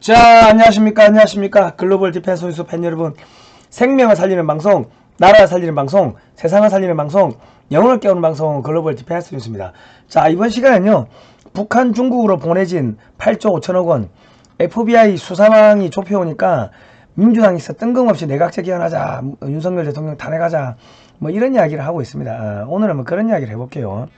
자, 안녕하십니까. 글로벌 디펜스 뉴스 팬 여러분. 생명을 살리는 방송, 나라를 살리는 방송, 세상을 살리는 방송, 영혼을 깨우는 방송, 글로벌 디펜스 뉴스입니다. 자, 이번 시간은요, 북한 중국으로 보내진 8조 5천억 원, FBI 수사망이 좁혀오니까 민주당에서 뜬금없이 내각제 개헌하자, 윤석열 대통령 탄핵하자, 뭐 이런 이야기를 하고 있습니다. 오늘은 뭐 그런 이야기를 해볼게요.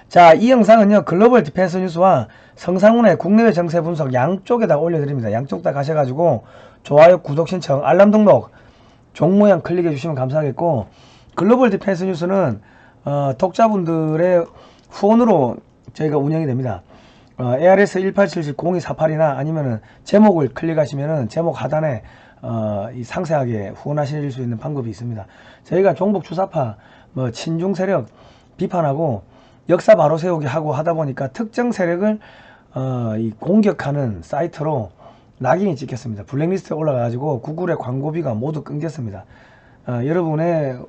자, 이 영상은요, 글로벌 디펜스 뉴스와 성상훈의 국내외 정세 분석 양쪽에다 올려드립니다. 양쪽 다 가셔가지고 좋아요, 구독 신청, 알람 등록, 종 모양 클릭해 주시면 감사하겠고, 글로벌 디펜스 뉴스는 독자분들의 후원으로 저희가 운영이 됩니다. ARS 1877-0248이나 아니면은 제목을 클릭하시면은 제목 하단에 이 상세하게 후원하실 수 있는 방법이 있습니다. 저희가 종북 주사파, 뭐 친중 세력 비판하고 역사 바로 세우기 하고 하다 보니까 특정 세력을 이 공격하는 사이트로 낙인이 찍혔습니다. 블랙리스트에 올라가가지고 구글의 광고비가 모두 끊겼습니다. 여러분의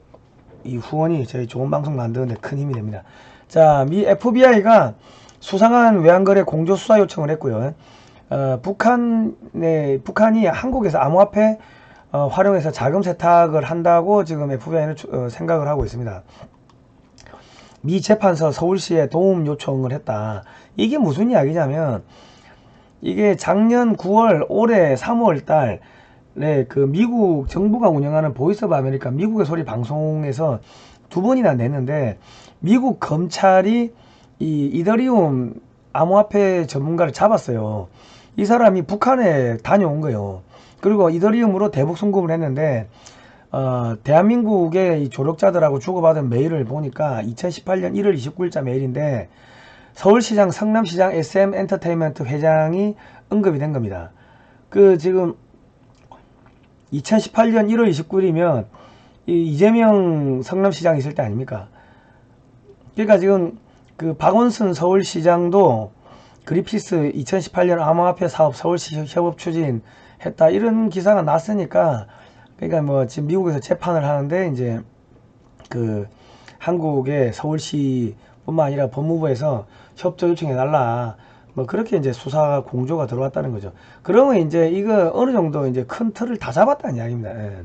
이 후원이 저희 좋은 방송 만드는데 큰 힘이 됩니다. 자, 미 FBI가 수상한 외환거래 공조 수사 요청을 했고요. 북한이 한국에서 암호화폐 활용해서 자금 세탁을 한다고 지금 FBI는 생각을 하고 있습니다. 미 재판서 서울시에 도움 요청을 했다. 이게 무슨 이야기냐면, 이게 작년 9월, 올해 3월 달에 그 미국 정부가 운영하는 보이스 오브 아메리카 미국의 소리 방송에서 두 번이나 냈는데, 미국 검찰이 이 이더리움 암호화폐 전문가를 잡았어요. 이 사람이 북한에 다녀온 거예요. 그리고 이더리움으로 대북 송금을 했는데, 대한민국의 이 조력자들하고 주고받은 메일을 보니까 2018년 1월 29일자 메일인데, 서울시장 성남시장 SM 엔터테인먼트 회장이 언급이 된 겁니다. 그 지금 2018년 1월 29일이면 이재명 성남시장 있을 때 아닙니까? 그러니까 지금 그 박원순 서울시장도 그리피스 2018년 암호화폐 사업 서울시 협업 추진했다, 이런 기사가 났으니까, 그러니까 뭐 지금 미국에서 재판을 하는데 이제 그 한국의 서울시뿐만 아니라 법무부에서 협조 요청해 달라, 뭐 그렇게 이제 수사 공조가 들어왔다는 거죠. 그러면 이제 이거 어느 정도 이제 큰 틀을 다 잡았다는 이야기입니다. 예.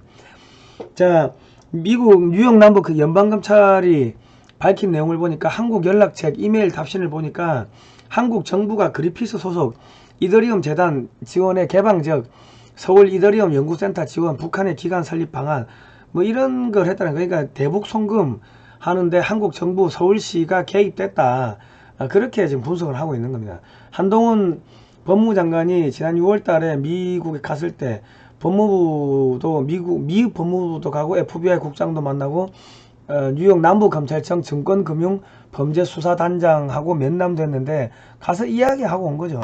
자, 미국 뉴욕 남부 그 연방검찰이 밝힌 내용을 보니까, 한국 연락책 이메일 답신을 보니까 한국 정부가 그리피스 소속 이더리움 재단 지원의 개방 지역 서울 이더리움 연구센터 지원, 북한의 기관 설립 방안, 뭐 이런 걸 했다는 거예요. 그러니까 대북 송금 하는데 한국 정부 서울시가 개입됐다, 그렇게 지금 분석을 하고 있는 겁니다. 한동훈 법무부 장관이 지난 6월 달에 미국에 갔을 때 법무부도 미국 법무부도 가고 FBI 국장도 만나고 뉴욕 남부검찰청 증권금융범죄수사단장하고 면담도 했는데 가서 이야기하고 온 거죠.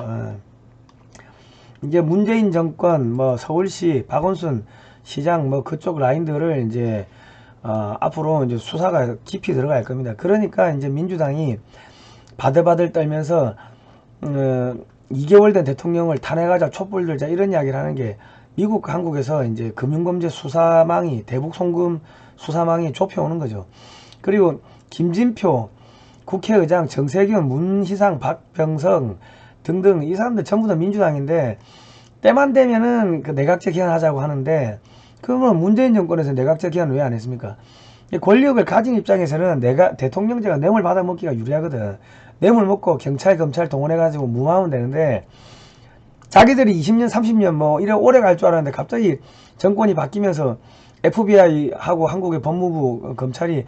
이제 문재인 정권, 뭐 서울시 박원순 시장 뭐 그쪽 라인들을 이제 앞으로 이제 수사가 깊이 들어갈 겁니다. 그러니까 이제 민주당이 바들바들 떨면서 2개월 된 대통령을 탄핵하자, 촛불 들자, 이런 이야기를 하는 게, 미국 한국에서 이제 금융범죄 수사망이, 대북 송금 수사망이 좁혀오는 거죠. 그리고 김진표 국회의장, 정세균, 문희상, 박병성 등등 이 사람들 전부 다 민주당인데, 때만 되면은 그 내각제 개헌하자고 하는데, 그러면 문재인 정권에서 내각제 개헌 왜 안 했습니까? 권력을 가진 입장에서는 대통령제가 뇌물 받아먹기가 유리하거든. 뇌물 먹고 경찰 검찰 동원해가지고 무마하면 되는데, 자기들이 20년 30년 뭐 이래 오래 갈 줄 알았는데 갑자기 정권이 바뀌면서 FBI하고 한국의 법무부 검찰이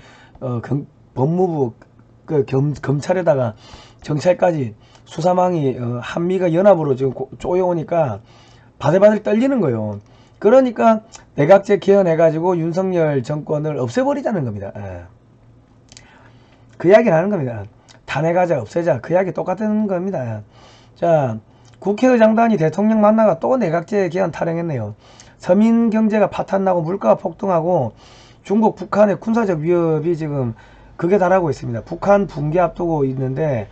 법무부 그 검찰에다가 경찰까지 수사망이 한미가 연합으로 지금 쪼여오니까 바들바들 떨리는 거예요. 그러니까 내각제 개헌해가지고 윤석열 정권을 없애버리자는 겁니다. 그 이야기를 하는 겁니다. 탄핵하자, 없애자, 그 이야기 똑같은 겁니다. 자, 국회의장단이 대통령 만나가 또 내각제 개헌 타령했네요. 서민 경제가 파탄나고 물가가 폭등하고 중국 북한의 군사적 위협이 지금 극에 달하고 있습니다. 북한 붕괴 앞두고 있는데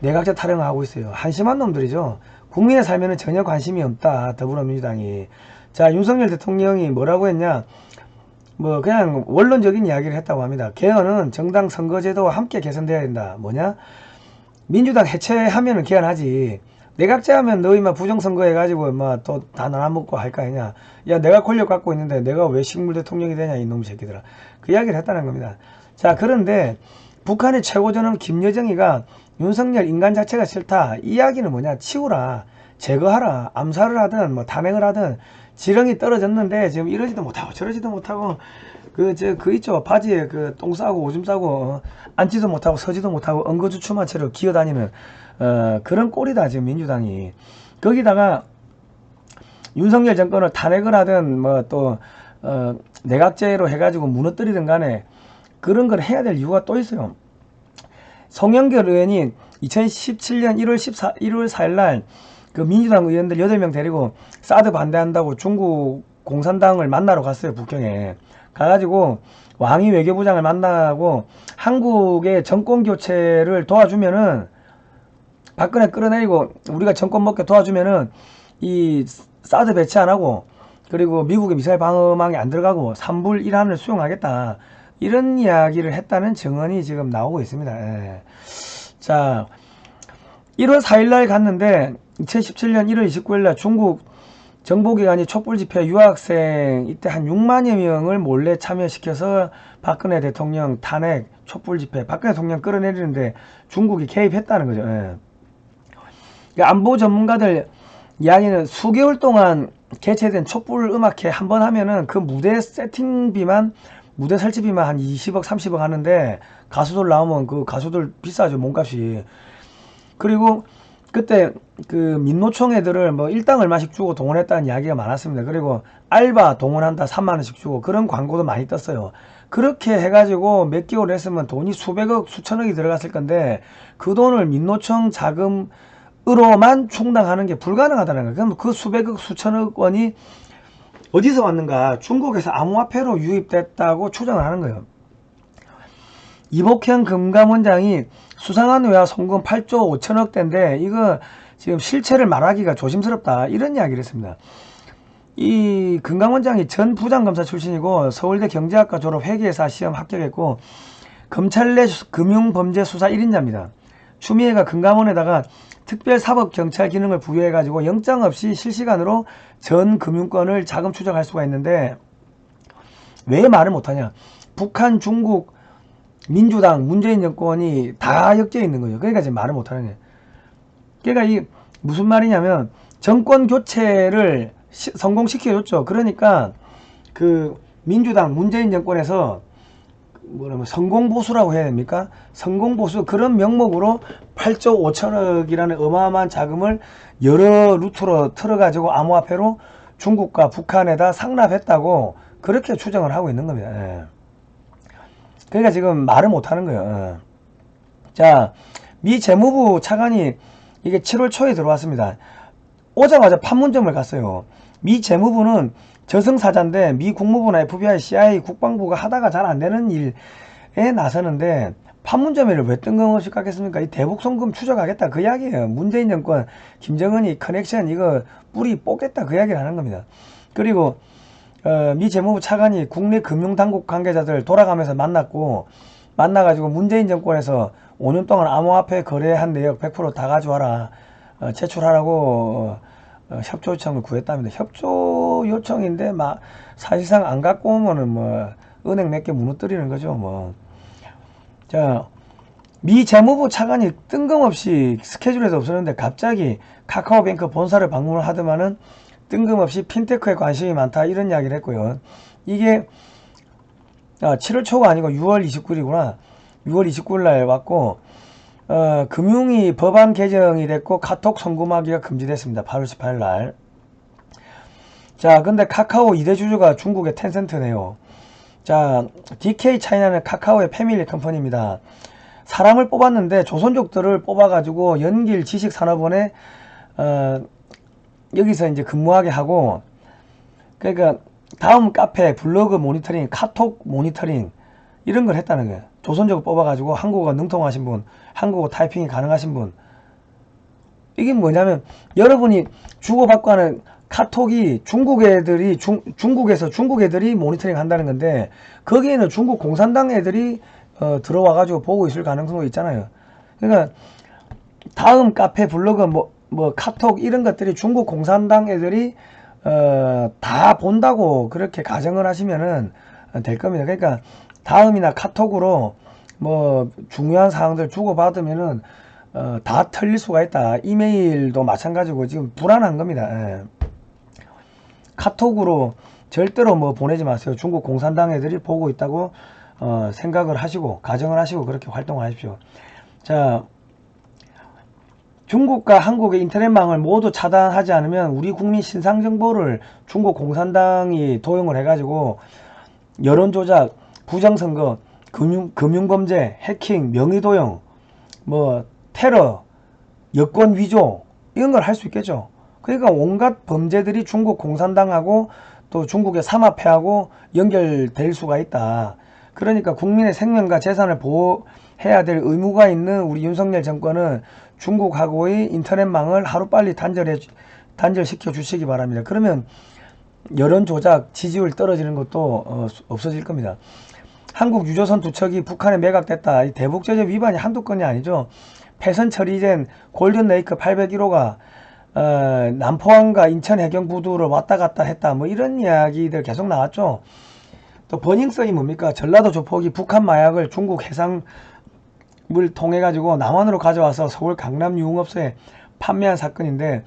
내각제 타령을 하고 있어요. 한심한 놈들이죠. 국민의 삶에는 전혀 관심이 없다, 더불어민주당이. 자, 윤석열 대통령이 뭐라고 했냐, 뭐 그냥 원론적인 이야기를 했다고 합니다. 개헌은 정당 선거제도와 함께 개선돼야 된다. 뭐냐, 민주당 해체하면은 개헌하지, 내각제 하면 너희 막 부정선거 해가지고 막 또 다 나눠먹고 할 거 아니냐. 야, 내가 권력 갖고 있는데 내가 왜 식물 대통령이 되냐, 이놈 새끼들아. 그 이야기를 했다는 겁니다. 자, 그런데 북한의 최고전은 김여정이가 윤석열 인간 자체가 싫다. 이 이야기는 뭐냐. 치우라. 제거하라. 암살을 하든 뭐 탄핵을 하든 지렁이 떨어졌는데 지금 이러지도 못하고 저러지도 못하고 그 있죠. 바지에 그 똥 싸고 오줌 싸고 앉지도 못하고 서지도 못하고 엉거주춤한 채로 기어다니는 그런 꼴이다 지금 민주당이. 거기다가 윤석열 정권을 탄핵을 하든 뭐 또 내각제로 해가지고 무너뜨리든 간에 그런 걸 해야 될 이유가 또 있어요. 송영길 의원이 2017년 1월 4일 날 그 민주당 의원들 8명 데리고 사드 반대한다고 중국 공산당을 만나러 갔어요. 북경에 가가지고 왕이 외교부장을 만나고 한국의 정권 교체를 도와주면은, 박근혜 끌어내리고 우리가 정권 먹게 도와주면은 이 사드 배치 안 하고, 그리고 미국의 미사일 방어망이 안 들어가고 3불 1한을 수용하겠다, 이런 이야기를 했다는 증언이 지금 나오고 있습니다. 예. 자, 1월 4일날 갔는데 2017년 1월 29일날 중국 정보기관이 촛불집회 유학생 이때 한 6만여 명을 몰래 참여시켜서 박근혜 대통령 탄핵 촛불집회, 박근혜 대통령 끌어내리는데 중국이 개입했다는 거죠. 예. 그러니까 안보 전문가들 이야기는 수개월 동안 개최된 촛불 음악회 한 번 하면은 그 무대 세팅비만, 무대 설치비만 한 20억 30억 하는데, 가수들 나오면 그 가수들 비싸죠, 몸값이. 그리고 그때 그 민노총 애들을 뭐 일당 얼마씩 주고 동원했다는 이야기가 많았습니다. 그리고 알바 동원한다 3만원씩 주고 그런 광고도 많이 떴어요. 그렇게 해가지고 몇 개월 했으면 돈이 수백억 수천억이 들어갔을 건데, 그 돈을 민노총 자금으로만 충당하는 게 불가능하다는 거예요. 그럼 그 수백억 수천억 원이 어디서 왔는가? 중국에서 암호화폐로 유입됐다고 추정을 하는 거예요. 이복현 금감원장이 수상한 외화 송금 8조 5천억대인데 이거 지금 실체를 말하기가 조심스럽다, 이런 이야기를 했습니다. 이 금감원장이 전 부장검사 출신이고 서울대 경제학과 졸업, 회계사 시험 합격했고 검찰 내 금융범죄수사 1인자입니다. 추미애가 금감원에다가 특별사법경찰 기능을 부여해가지고 영장 없이 실시간으로 전 금융권을 자금 추적할 수가 있는데 왜 말을 못하냐. 북한, 중국, 민주당, 문재인 정권이 다 엮여 있는 거죠. 그러니까 지금 말을 못하는 거예요. 그러니까 이 무슨 말이냐면 정권 교체를 성공시켜줬죠. 그러니까 그 민주당, 문재인 정권에서 뭐라면 성공보수라고 해야 됩니까? 성공보수, 그런 명목으로 8조 5천억이라는 어마어마한 자금을 여러 루트로 틀어가지고 암호화폐로 중국과 북한에다 상납했다고 그렇게 추정을 하고 있는 겁니다. 예. 그러니까 지금 말을 못하는 거예요. 예. 자, 미 재무부 차관이 이게 7월 초에 들어왔습니다. 오자마자 판문점을 갔어요. 미 재무부는 저승사자인데 미 국무부나 FBI, CIA, 국방부가 하다가 잘 안되는 일에 나서는데 판문점에를 왜 뜬금없이 깎겠습니까? 이 대북송금 추적하겠다, 그 이야기예요. 문재인 정권, 김정은이 커넥션 이거 뿌리 뽑겠다, 그 이야기를 하는 겁니다. 그리고 미 재무부 차관이 국내 금융당국 관계자들 돌아가면서 만나가지고 문재인 정권에서 5년 동안 암호화폐 거래한 내역 100% 다 가져와라, 제출하라고 협조 요청을 구했답니다. 협조 요청인데 막 사실상 안 갖고 오면은 뭐 은행 몇 개 무너뜨리는 거죠. 뭐. 자, 미 재무부 차관이 뜬금없이 스케줄에도 없었는데 갑자기 카카오뱅크 본사를 방문을 하더만은 뜬금없이 핀테크에 관심이 많다, 이런 이야기를 했고요. 이게 7월 초가 아니고 6월 29일이구나. 6월 29일 날 왔고, 금융위 법안 개정이 됐고 카톡 송금하기가 금지됐습니다. 8월 18일 날. 자, 근데 카카오 2대 주주가 중국의 텐센트네요. 자, DK 차이나는 카카오의 패밀리 컴퍼니입니다. 사람을 뽑았는데 조선족들을 뽑아가지고 연길 지식산업원에 여기서 이제 근무하게 하고, 그러니까 다음 카페, 블로그 모니터링, 카톡 모니터링 이런 걸 했다는 거예요. 조선족을 뽑아가지고 한국어 능통하신 분, 한국어 타이핑이 가능하신 분. 이게 뭐냐면 여러분이 주고받고 하는 카톡이 중국 애들이 중국에서 중국 애들이 모니터링 한다는 건데 거기에는 중국 공산당 애들이 들어와가지고 보고 있을 가능성도 있잖아요. 그러니까 다음 카페, 블로그 뭐 카톡 이런 것들이 중국 공산당 애들이 다 본다고 그렇게 가정을 하시면은 될 겁니다. 그러니까 다음이나 카톡으로 뭐 중요한 사항들 주고받으면은 다 틀릴 수가 있다. 이메일도 마찬가지고 지금 불안한 겁니다. 예. 카톡으로 절대로 뭐 보내지 마세요. 중국 공산당 애들이 보고 있다고 생각을 하시고 가정을 하시고 그렇게 활동을 하십시오. 자, 중국과 한국의 인터넷망을 모두 차단하지 않으면 우리 국민 신상정보를 중국 공산당이 도용을 해가지고 여론조작, 부정선거, 금융범죄, 해킹, 명의도용, 뭐 테러, 여권 위조 이런 걸 할 수 있겠죠. 그러니까 온갖 범죄들이 중국 공산당하고 또 중국의 삼합회하고 연결될 수가 있다. 그러니까 국민의 생명과 재산을 보호해야 될 의무가 있는 우리 윤석열 정권은 중국하고의 인터넷망을 하루빨리 단절시켜 주시기 바랍니다. 그러면 여론조작, 지지율 떨어지는 것도 없어질 겁니다. 한국 유조선 두 척이 북한에 매각됐다. 이 대북제재 위반이 한두 건이 아니죠. 폐선 처리된 골든레이크 801호가 남포항과 인천 해경부두로 왔다 갔다 했다. 뭐 이런 이야기들 계속 나왔죠. 또 버닝썬이 뭡니까? 전라도 조폭이 북한 마약을 중국 해상물 통해 가지고 남한으로 가져와서 서울 강남 유흥업소에 판매한 사건인데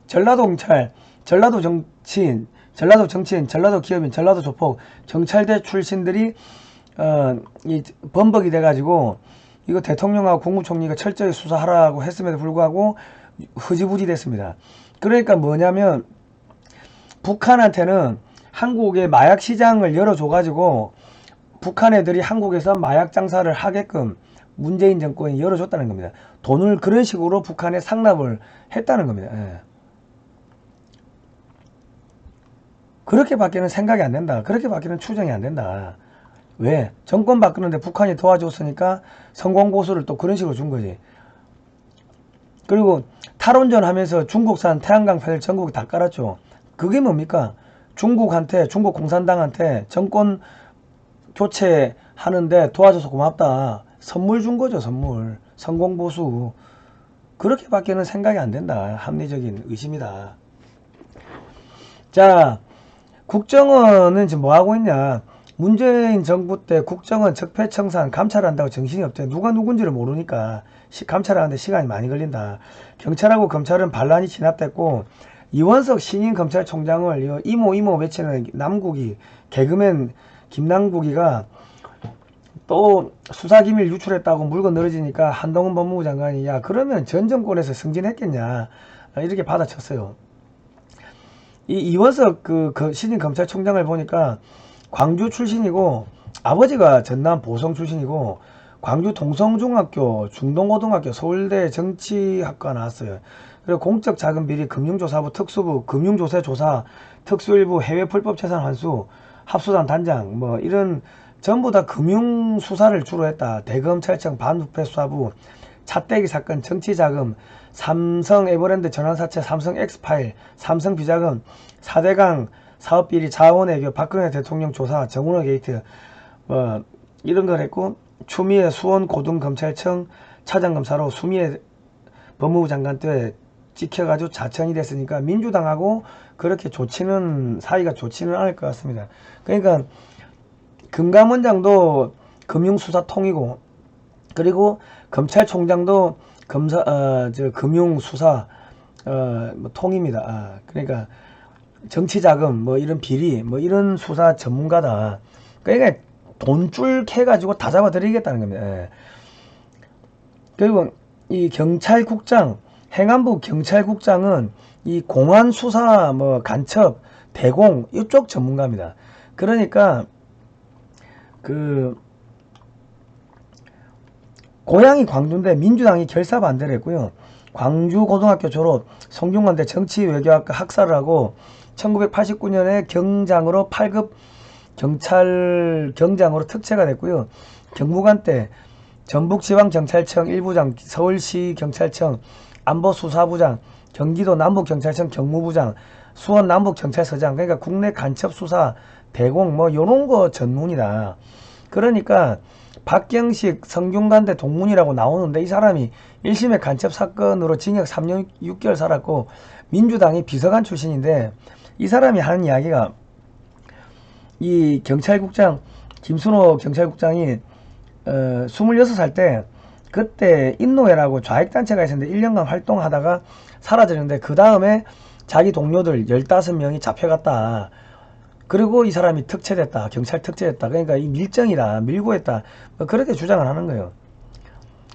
전라도 경찰, 전라도 정치인, 전라도 기업인, 전라도 조폭, 경찰대 출신들이 이 범벅이 돼가지고 이거 대통령하고 국무총리가 철저히 수사하라고 했음에도 불구하고 흐지부지 됐습니다. 그러니까 뭐냐면 북한한테는 한국의 마약 시장을 열어줘가지고 북한 애들이 한국에서 마약 장사를 하게끔 문재인 정권이 열어줬다는 겁니다. 돈을 그런 식으로 북한에 상납을 했다는 겁니다. 예. 그렇게밖에는 생각이 안 된다. 그렇게밖에는 추정이 안 된다. 왜? 정권 바꾸는데 북한이 도와줬으니까 성공보수를 또 그런 식으로 준 거지. 그리고 탈원전 하면서 중국산 태양광 패널 전국에 다 깔았죠. 그게 뭡니까? 중국한테, 중국 공산당한테 정권 교체하는데 도와줘서 고맙다. 선물 준 거죠, 선물. 성공보수. 그렇게밖에는 생각이 안 된다. 합리적인 의심이다. 자, 국정원은 지금 뭐 하고 있냐? 문재인 정부 때 국정원 적폐청산 감찰한다고 정신이 없대. 누가 누군지를 모르니까 감찰하는데 시간이 많이 걸린다. 경찰하고 검찰은 반란이 진압됐고 이원석 신임 검찰총장을 이모 외치는 남국이 개그맨 김남국이가 또 수사기밀 유출했다고 물건 늘어지니까 한동훈 법무부 장관이 야 그러면 전 정권에서 승진했겠냐 이렇게 받아쳤어요. 이 이원석 그 신임 검찰총장을 보니까 광주 출신이고 아버지가 전남 보성 출신이고 광주 동성중학교, 중동고등학교, 서울대 정치학과 나왔어요. 그리고 공적 자금 비리, 금융조사부 특수부, 금융조세조사, 특수일부, 해외 불법재산 환수, 합수단 단장 뭐 이런 전부 다 금융수사를 주로 했다. 대검찰청 반부패 수사부, 차떼기 사건, 정치자금, 삼성 에버랜드 전환사채, 삼성 엑스파일, 삼성 비자금, 4대강 사업비리, 자원외교, 박근혜 대통령 조사, 정운호 게이트 뭐 이런 걸 했고 추미애 수원고등검찰청 차장검사로 추미애 법무부 장관 때 찍혀가지고 자천이 됐으니까 민주당하고 그렇게 사이가 좋지는 않을 것 같습니다. 그러니까 금감원장도 금융수사통이고 그리고 검찰총장도 금융수사 뭐 통입니다. 그러니까 정치자금 뭐 이런 비리 뭐 이런 수사 전문가다. 그러니까 돈줄 캐가지고 다 잡아들이겠다는 겁니다. 예. 그리고 이 경찰국장 행안부 경찰국장은 이 공안수사 뭐 간첩 대공 이쪽 전문가입니다. 그러니까 그 고향이 광주인데 민주당이 결사 반대를 했고요. 광주고등학교 졸업, 성균관대 정치외교학과 학사를 하고 1989년에 경장으로 8급 경찰 경장으로 특채가 됐고요. 경무관 때 전북지방경찰청 1부장, 서울시 경찰청 안보수사부장, 경기도 남북경찰청 경무부장, 수원 남북경찰서장, 그러니까 국내 간첩수사 대공 뭐 요런 거 전문이다. 그러니까 박경식 성균관대 동문이라고 나오는데 이 사람이 1심의 간첩 사건으로 징역 3년 6개월 살았고 민주당의 비서관 출신인데 이 사람이 하는 이야기가 이 경찰국장 김순호 경찰국장이 26살 때 그때 인노회라고 좌익단체가 있었는데 1년간 활동하다가 사라졌는데 그 다음에 자기 동료들 15명이 잡혀갔다. 그리고 이 사람이 특채됐다. 경찰 특채됐다. 그러니까 이 밀정이다. 밀고 했다. 뭐 그렇게 주장을 하는 거예요.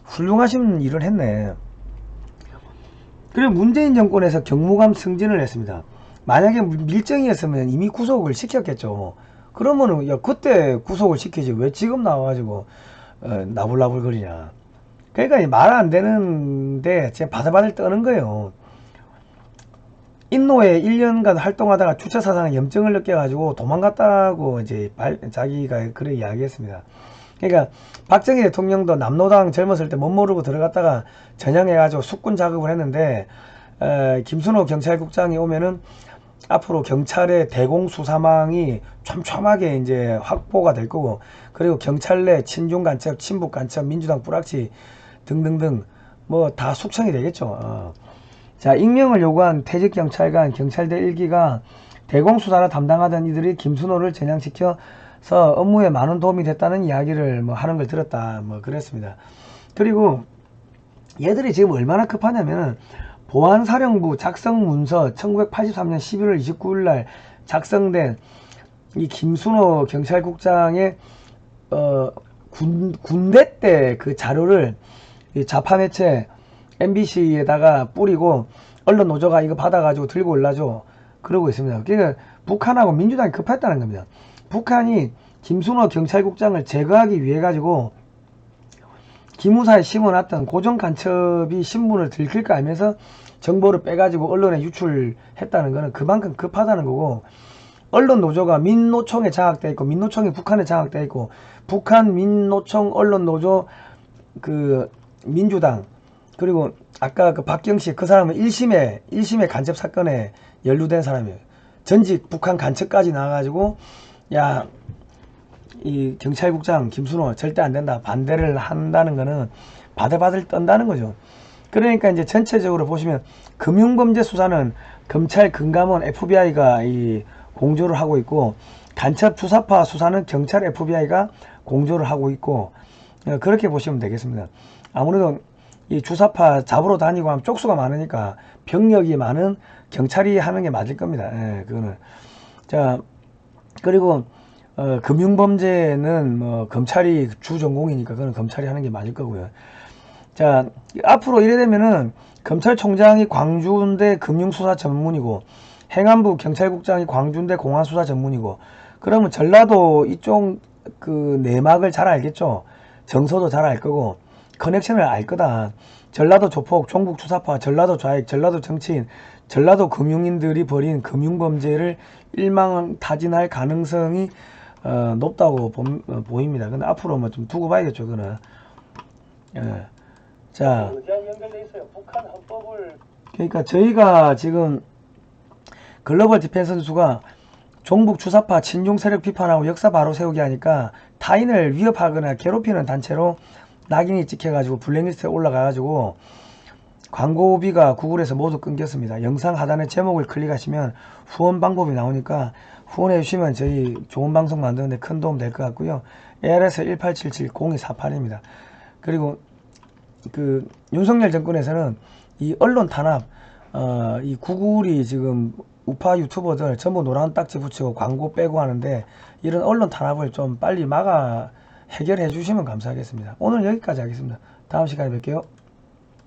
훌륭하신 일을 했네. 그리고 문재인 정권에서 경무감 승진을 했습니다. 만약에 밀정이었으면 이미 구속을 시켰겠죠. 그러면은 야 그때 구속을 시키지 왜 지금 나와가지고 나불나불 거리냐. 그러니까 말 안 되는데 지금 바들바들 떠는 거예요. 인노에 1년간 활동하다가 주차사상 염증을 느껴가지고 도망갔다고 이제 자기가 그래 이야기했습니다. 그러니까 박정희 대통령도 남노당 젊었을 때 못 모르고 들어갔다가 전향해가지고 숙군 작업을 했는데 김순호 경찰국장이 오면은 앞으로 경찰의 대공수사망이 촘촘하게 이제 확보가 될 거고 그리고 경찰 내 친중간첩, 친북간첩, 민주당 뿌락치 등등등 뭐 다 숙청이 되겠죠. 자, 익명을 요구한 퇴직경찰관 경찰대 1기가 대공수사를 담당하던 이들이 김순호를 전향시켜서 업무에 많은 도움이 됐다는 이야기를 뭐 하는 걸 들었다. 뭐 그랬습니다. 그리고 얘들이 지금 얼마나 급하냐면은 보안사령부 작성 문서 1983년 11월 29일 날 작성된 이 김순호 경찰국장의 군대 때 그 자료를 이 좌파 매체 MBC에다가 뿌리고 언론 노조가 이거 받아가지고 들고 올라줘 그러고 있습니다. 그러니까 북한하고 민주당이 급했다는 겁니다. 북한이 김순호 경찰국장을 제거하기 위해 가지고 기무사에 심어놨던 고정간첩이 신분을 들킬 거 알면서 정보를 빼가지고 언론에 유출했다는 거는 그만큼 급하다는 거고 언론 노조가 민노총에 장악되어 있고 민노총이 북한에 장악되어 있고 북한 민노총 언론 노조 그 민주당 그리고 아까 그 박경식 그 사람은 1심의 간첩 사건에 연루된 사람이에요. 전직 북한 간첩까지 나와가지고 야 이 경찰국장 김순호 절대 안 된다 반대를 한다는 거는 바들바들 떤다는 거죠. 그러니까 이제 전체적으로 보시면 금융범죄 수사는 검찰 금감원 FBI가 이 공조를 하고 있고 간첩 주사파 수사는 경찰 FBI가 공조를 하고 있고 그렇게 보시면 되겠습니다. 아무래도 이 주사파 잡으러 다니고 하면 쪽수가 많으니까 병력이 많은 경찰이 하는 게 맞을 겁니다. 예, 그거는. 자, 그리고 금융범죄는 뭐 검찰이 주 전공이니까 그건 검찰이 하는 게 맞을 거고요. 자, 앞으로 이래 되면은 검찰총장이 광주대 금융수사 전문이고 행안부 경찰국장이 광주대 공안수사 전문이고 그러면 전라도 이쪽 그 내막을 잘 알겠죠. 정서도 잘 알 거고 커넥션을 알 거다. 전라도 조폭, 종북 주사파, 전라도 좌익, 전라도 정치인, 전라도 금융인들이 벌인 금융범죄를 일망타진할 가능성이 높다고 보입니다. 근데 앞으로 뭐 좀 두고 봐야겠죠, 그거는. 예. 자, 그러니까 저희가 지금 글로벌 디펜스 뉴스가 종북 주사파 친중 세력 비판하고 역사 바로 세우기 하니까 타인을 위협하거나 괴롭히는 단체로 낙인이 찍혀가지고 블랙리스트에 올라가가지고 광고비가 구글에서 모두 끊겼습니다. 영상 하단에 제목을 클릭하시면 후원 방법이 나오니까 후원해 주시면 저희 좋은 방송 만드는데 큰 도움 될 것 같고요. ARS 1877-0248입니다. 그리고 그 윤석열 정권에서는 이 언론 탄압 이 구글이 지금 우파 유튜버들 전부 노란 딱지 붙이고 광고 빼고 하는데 이런 언론 탄압을 좀 빨리 막아 해결해 주시면 감사하겠습니다. 오늘 여기까지 하겠습니다. 다음 시간에 뵐게요.